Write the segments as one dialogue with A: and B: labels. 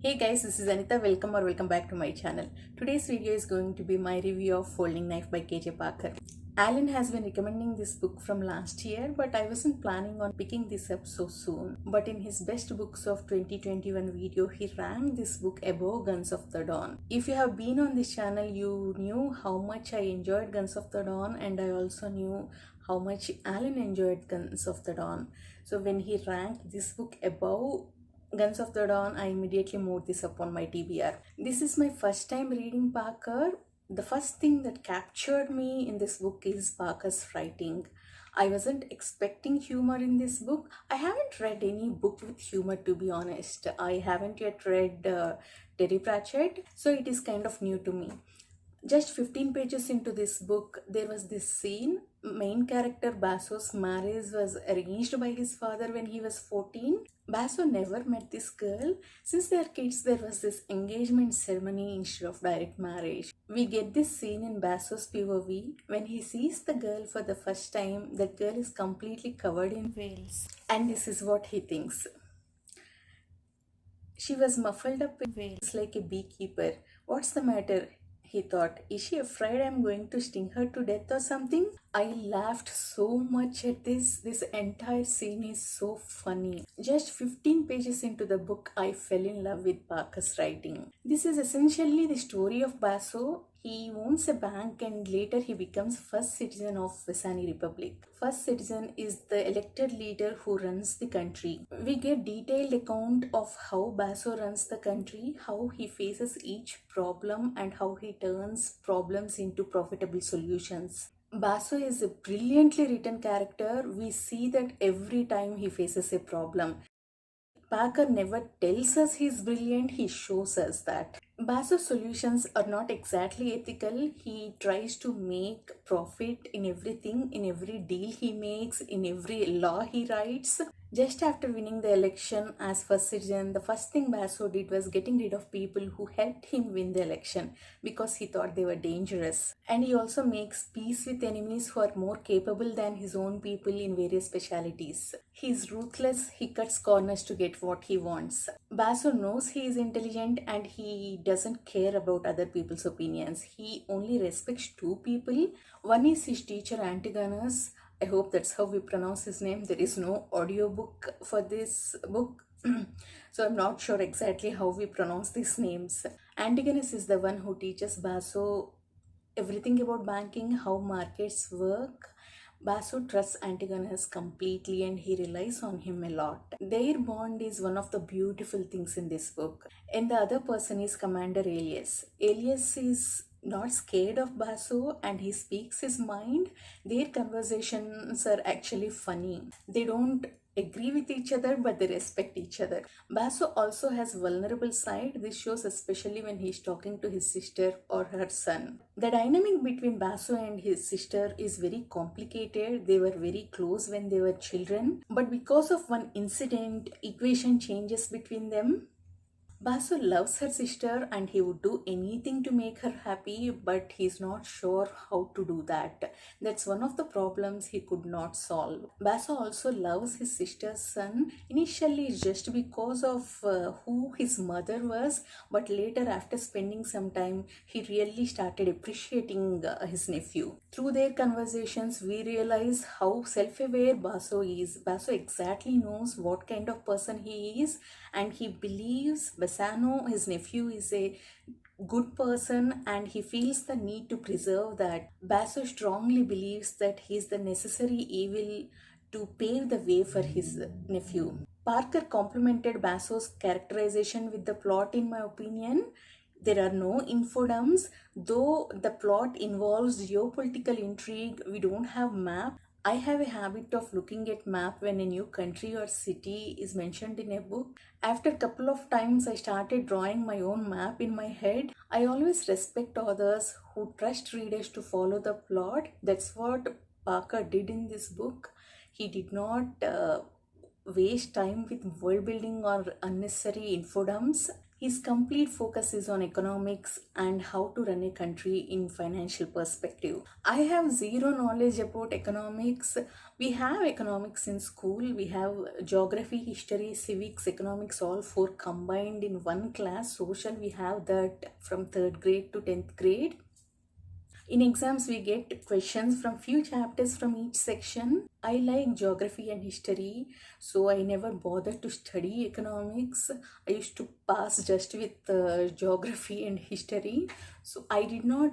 A: Hey guys, this is Anita. Welcome back to my channel. Today's video is going to be my review of Folding Knife by KJ Parker. Alan has been recommending this book from last year, but I wasn't planning on picking this up so soon. But in his best books of 2021 video, he ranked this book above Guns of the Dawn. If you have been on this channel, you knew how much I enjoyed Guns of the Dawn, and I also knew how much Alan enjoyed Guns of the Dawn. So when he ranked this book above Guns of the Dawn, I immediately moved this up on my TBR. This is my first time reading Parker. The first thing that captured me in this book is Parker's writing. I wasn't expecting humor in this book. I haven't read any book with humor, to be honest. I haven't yet read Terry Pratchett, so it is kind of new to me. Just 15 pages into this book, there was this scene. Main character Basso's marriage was arranged by his father when he was 14. Basso never met this girl. Since they are kids, there was this engagement ceremony instead of direct marriage. We get this scene in Basso's POV. When he sees the girl for the first time, the girl is completely covered in veils. And this is what he thinks. She was muffled up in veils like a beekeeper. What's the matter? He thought, is she afraid I'm going to sting her to death or something? I laughed so much at this. This entire scene is so funny. Just 15 pages into the book, I fell in love with Parker's writing. This is essentially the story of Basso. He owns a bank and later he becomes first citizen of Vesani Republic. First citizen is the elected leader who runs the country. We get detailed account of how Basso runs the country, how he faces each problem and how he turns problems into profitable solutions. Basso is a brilliantly written character. We see that every time he faces a problem. Parker never tells us he's brilliant, he shows us that. Basso's solutions are not exactly ethical. He tries to make profit in everything, in every deal he makes, in every law he writes. Just after winning the election as first citizen, the first thing Basso did was getting rid of people who helped him win the election because he thought they were dangerous. And he also makes peace with enemies who are more capable than his own people in various specialities. He's ruthless, he cuts corners to get what he wants. Basso knows he is intelligent and he doesn't care about other people's opinions. He only respects two people. One is his teacher Antigonus. I hope that's how we pronounce his name. There is no audiobook for this book. So I'm not sure exactly how we pronounce these names. Antigonus is the one who teaches Basso everything about banking, how markets work. Basso trusts Antigonus completely and he relies on him a lot. Their bond is one of the beautiful things in this book. And the other person is Commander Alias. Alias is not scared of Basso and he speaks his mind. Their conversations are actually funny. They don't agree with each other but they respect each other. Basso also has vulnerable side. This shows especially when he's talking to his sister or her son. The dynamic between Basso and his sister is very complicated. They were very close when they were children, but because of one incident, equation changes between them. Basso loves her sister and he would do anything to make her happy, but he's not sure how to do that. That's one of the problems he could not solve. Basso also loves his sister's son. Initially, just because of who his mother was, but later, after spending some time, he really started appreciating his nephew. Through their conversations, we realize how self-aware Basso is. Basso exactly knows what kind of person he is, and he believes Bassano, his nephew, is a good person and he feels the need to preserve that. Basso strongly believes that he is the necessary evil to pave the way for his nephew. Parker complimented Basso's characterization with the plot, in my opinion. There are no infodumps. Though the plot involves geopolitical intrigue, we don't have map. I have a habit of looking at map when a new country or city is mentioned in a book. After a couple of times I started drawing my own map in my head. I always respect authors who trust readers to follow the plot. That's what Parker did in this book. He did not waste time with world building or unnecessary infodumps. His complete focus is on economics and how to run a country in financial perspective. I have zero knowledge about economics. We have economics in school. We have geography, history, civics, economics, all four combined in one class. Social, we have that from 3rd grade to 10th grade. In exams, we get questions from few chapters from each section. I like geography and history, so I never bothered to study economics. I used to pass just with geography and history, so I did not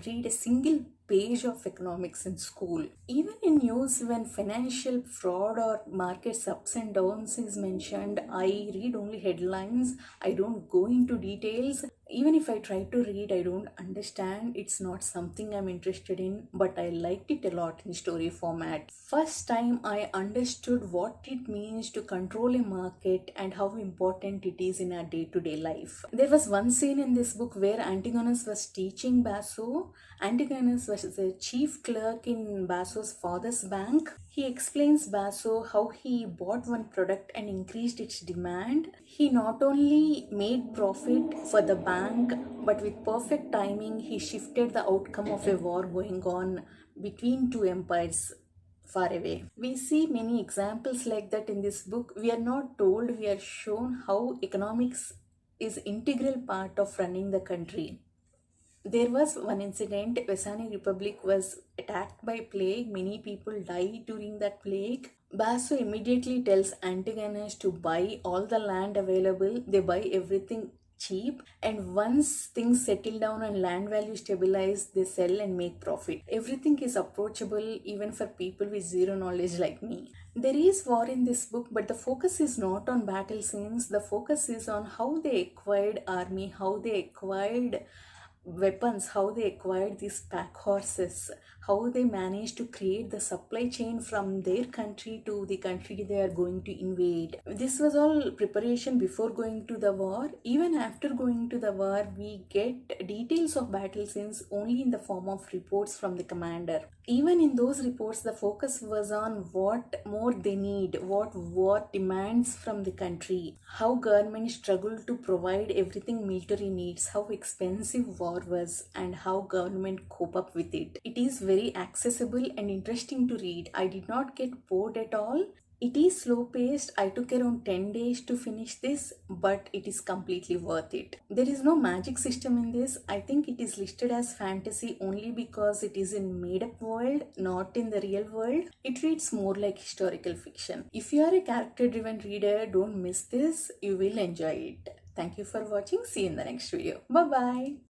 A: read a single page of economics in school. Even in news, when financial fraud or markets ups and downs is mentioned, I read only headlines. I don't go into details. Even if I try to read, I don't understand. It's not something I'm interested in, but I liked it a lot in story format. First time I understood what it means to control a market and how important it is in our day-to-day life. There was one scene in this book where Antigonus was teaching Basso. Antigonus was the chief clerk in Basso's father's bank. He explains Basso how he bought one product and increased its demand. He not only made profit for the bank, but with perfect timing, he shifted the outcome of a war going on between two empires far away. We see many examples like that in this book. We are not told, we are shown how economics is integral part of running the country. There was one incident, Vesani Republic was attacked by plague. Many people died during that plague. Basso immediately tells Antigonus to buy all the land available. They buy everything cheap, and once things settle down and land value stabilize, they sell and make profit. Everything is approachable even for people with zero knowledge like me. There is war in this book, but the focus is not on battle scenes. The focus is on how they acquired army, how they acquired weapons, how they acquired these pack horses, how they managed to create the supply chain from their country to the country they are going to invade. This was all preparation before going to the war. Even after going to the war, we get details of battle scenes only in the form of reports from the commander. Even in those reports, the focus was on what more they need, what war demands from the country, how government struggled to provide everything military needs, how expensive war was, and how government cope up with it. It is very accessible and interesting to read. I did not get bored at all. It is slow paced. I took around 10 days to finish this, but it is completely worth it. There is no magic system in this. I think it is listed as fantasy only because it is in made up world, not in the real world. It reads more like historical fiction. If you are a character driven reader, don't miss this. You will enjoy it. Thank you for watching. See you in the next video. Bye bye.